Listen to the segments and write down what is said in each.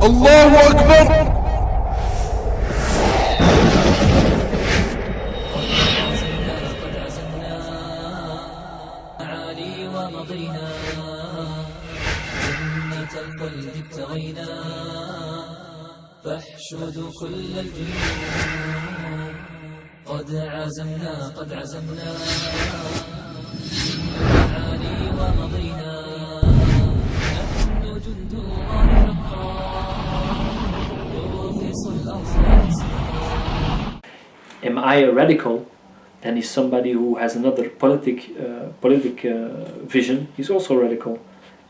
الله أكبر. معالي ومضينا جنة الخلد ابتغينا فاحشدوا كل الجنود قد عزمنا معالي ومضينا نحن جند الله حقا يوخص الأرض. Am I a radical? Then is somebody who has another politic vision. He's also radical,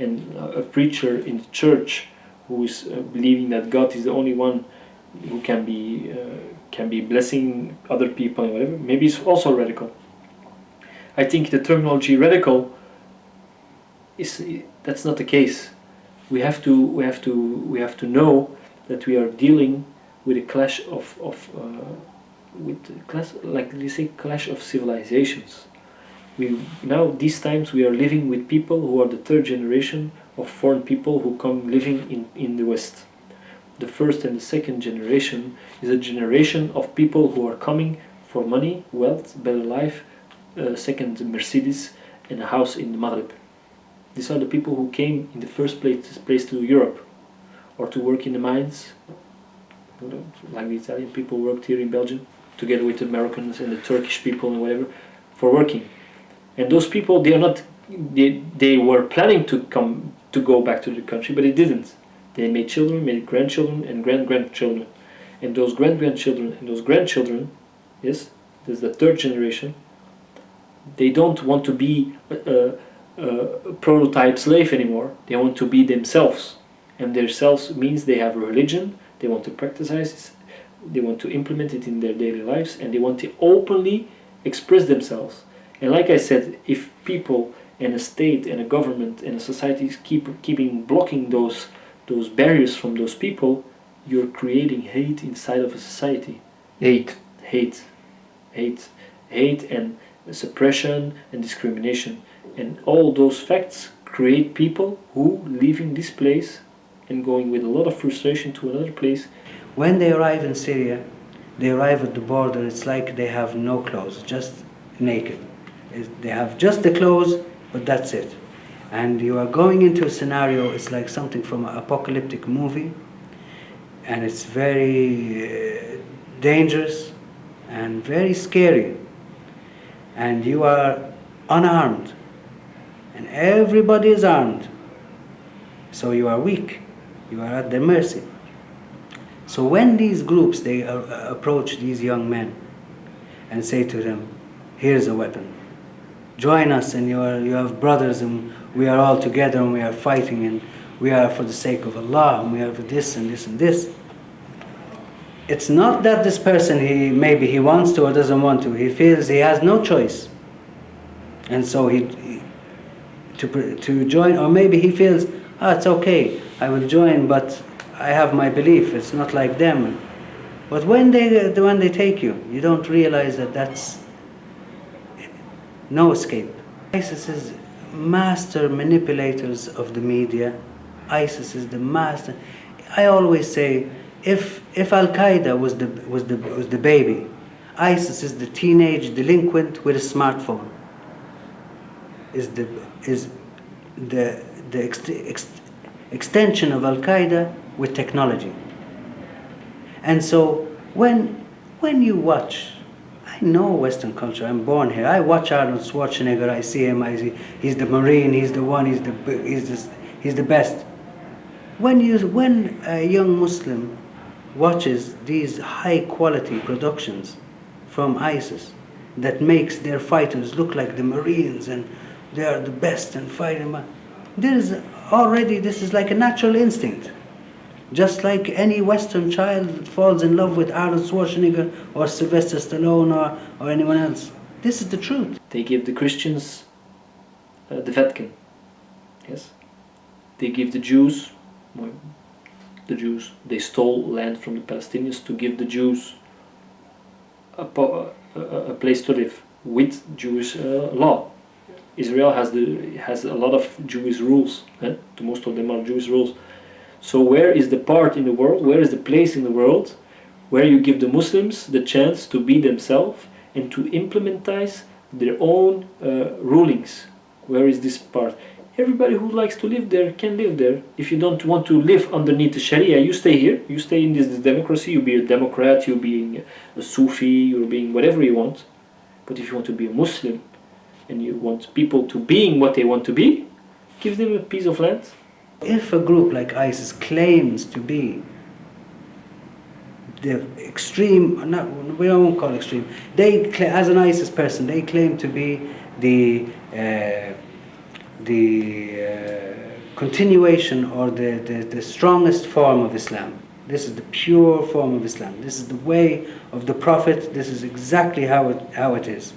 and a preacher in the church who is believing that God is the only one who can be blessing other people and whatever. Maybe he's also radical. I think the terminology radical that's not the case. We have to know that we are dealing with a clash clash of civilizations. These times we are living with people who are the third generation of foreign people who come living in the West. The first and the second generation is a generation of people who are coming for money, wealth, better life, second Mercedes and a house in the Maghreb. These are the people who came in the first place to Europe, or to work in the mines, like the Italian people worked here in Belgium, together with the Americans and the Turkish people and whatever, for working. And those people, they were planning to go back to the country, but they didn't. They made children, made grandchildren and grandchildren. And those grandchildren and those grandchildren, yes, this is the third generation, they don't want to be a prototype slave anymore. They want to be themselves. And themselves means they have a religion, they want to practice it, they want to implement it in their daily lives, and they want to openly express themselves. And like I said, if people and a state and a government and a society keeping blocking those barriers from those people, you're creating hate inside of a society. Hate and suppression and discrimination. And all those facts create people who leaving this place and going with a lot of frustration to another place. When they arrive in Syria, they arrive at the border, it's like they have no clothes, just naked. They have just the clothes, but that's it. And you are going into a scenario, it's like something from an apocalyptic movie, and it's very dangerous and very scary. And you are unarmed, and everybody is armed. So you are weak, you are at their mercy. So when these groups, they approach these young men and say to them, here's a weapon, join us, and you have brothers, and we are all together, and we are fighting, and we are for the sake of Allah, and we are for this and this and this. It's not that this person, maybe he wants to or doesn't want to, he feels he has no choice, and so to join, or maybe he feels, it's okay, I will join, but I have my belief, it's not like them. But when they take you, you don't realize that that's no escape. ISIS is master manipulators of the media. ISIS is the master. I always say, if Al-Qaeda was the baby, ISIS is the teenage delinquent with a smartphone. Is the extension of Al-Qaeda with technology. And so when you watch, I know Western culture, I'm born here, I watch Arnold Schwarzenegger, I see him, he's the Marine, he's the one, he's the best. When a young Muslim watches these high quality productions from ISIS that makes their fighters look like the Marines and they are the best and fighting, this is like a natural instinct. Just like any Western child falls in love with Arnold Schwarzenegger or Sylvester Stallone or anyone else. This is the truth. They give the Christians the Vatican. Yes. They give the Jews, they stole land from the Palestinians to give the Jews a place to live with Jewish law. Israel has a lot of Jewish rules. Most of them are Jewish rules. So where is the part in the world, where is the place in the world where you give the Muslims the chance to be themselves and to implementize their own rulings? Where is this part? Everybody who likes to live there can live there. If you don't want to live underneath the Sharia, you stay here. You stay in this democracy. You be a Democrat, you being a Sufi, you're being whatever you want. But if you want to be a Muslim and you want people to being what they want to be, give them a piece of land. If a group like ISIS claims to be the extreme, not, we won't call it extreme, as an ISIS person, they claim to be the continuation or the strongest form of Islam. This is the pure form of Islam. This is the way of the Prophet. This is exactly how it is.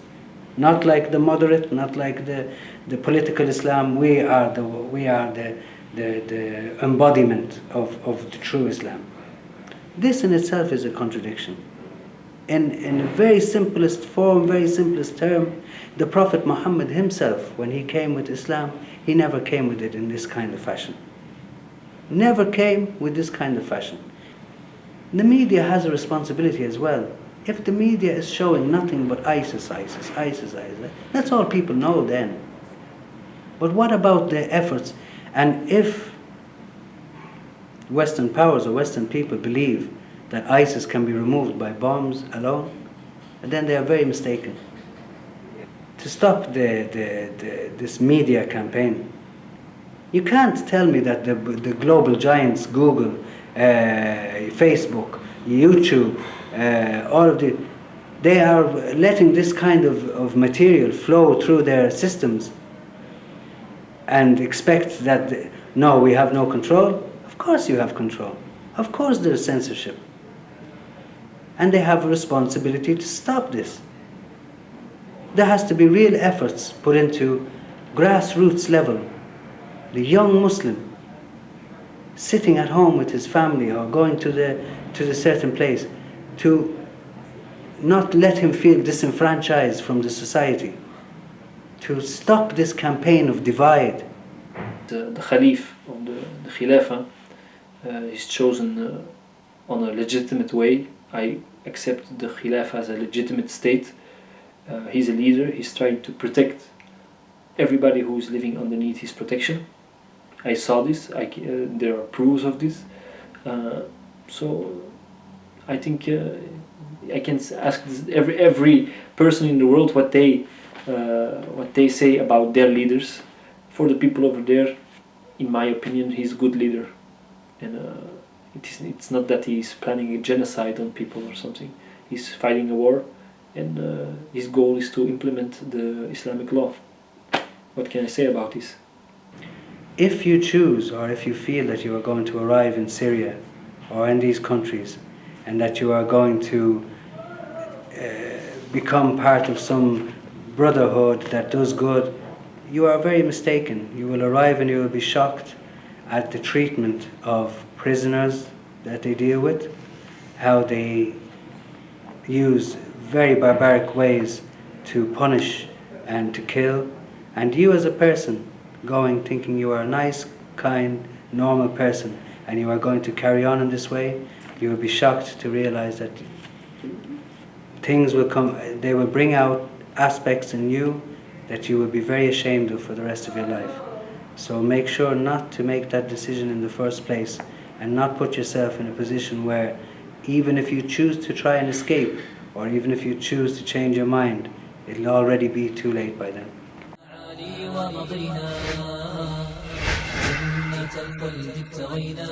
Not like the moderate, not like the political Islam. We are the embodiment of the true Islam. This in itself is a contradiction. In the very simplest form, very simplest term, the Prophet Muhammad himself, when he came with Islam, he never came with it in this kind of fashion. Never came with this kind of fashion. The media has a responsibility as well. If the media is showing nothing but ISIS, that's all people know then. But what about the efforts? And if Western powers or Western people believe that ISIS can be removed by bombs alone, then they are very mistaken. To stop this media campaign, you can't tell me that the global giants, Google, Facebook, YouTube, all of they are letting this kind of material flow through their systems and expect that, no, we have no control. Of course you have control. Of course there's censorship. And they have a responsibility to stop this. There has to be real efforts put into grassroots level. The young Muslim sitting at home with his family or going to the certain place, to not let him feel disenfranchised from the society, to stop this campaign of divide. The Khalif of the Khilafah is chosen on a legitimate way. I accept the Khilafah as a legitimate state. He's a leader. He's trying to protect everybody who is living underneath his protection. I saw this. There are proofs of this. So I think I can ask every person in the world what they say about their leaders. For the people over there, in my opinion, he's a good leader, and it's not that he's planning a genocide on people or something. He's fighting a war, and his goal is to implement the Islamic law. What can I say about this? If you choose, or if you feel that you are going to arrive in Syria or in these countries, and that you are going to become part of some brotherhood that does good, you are very mistaken. You will arrive and you will be shocked at the treatment of prisoners that they deal with, how they use very barbaric ways to punish and to kill. And you as a person going thinking you are a nice, kind, normal person and you are going to carry on in this way, you will be shocked to realize that things will come, they will bring out aspects in you that you will be very ashamed of for the rest of your life. So make sure not to make that decision in the first place, and not put yourself in a position where even if you choose to try and escape, or even if you choose to change your mind, it'll already be too late by then. ومضينا جنة الخلد ابتغينا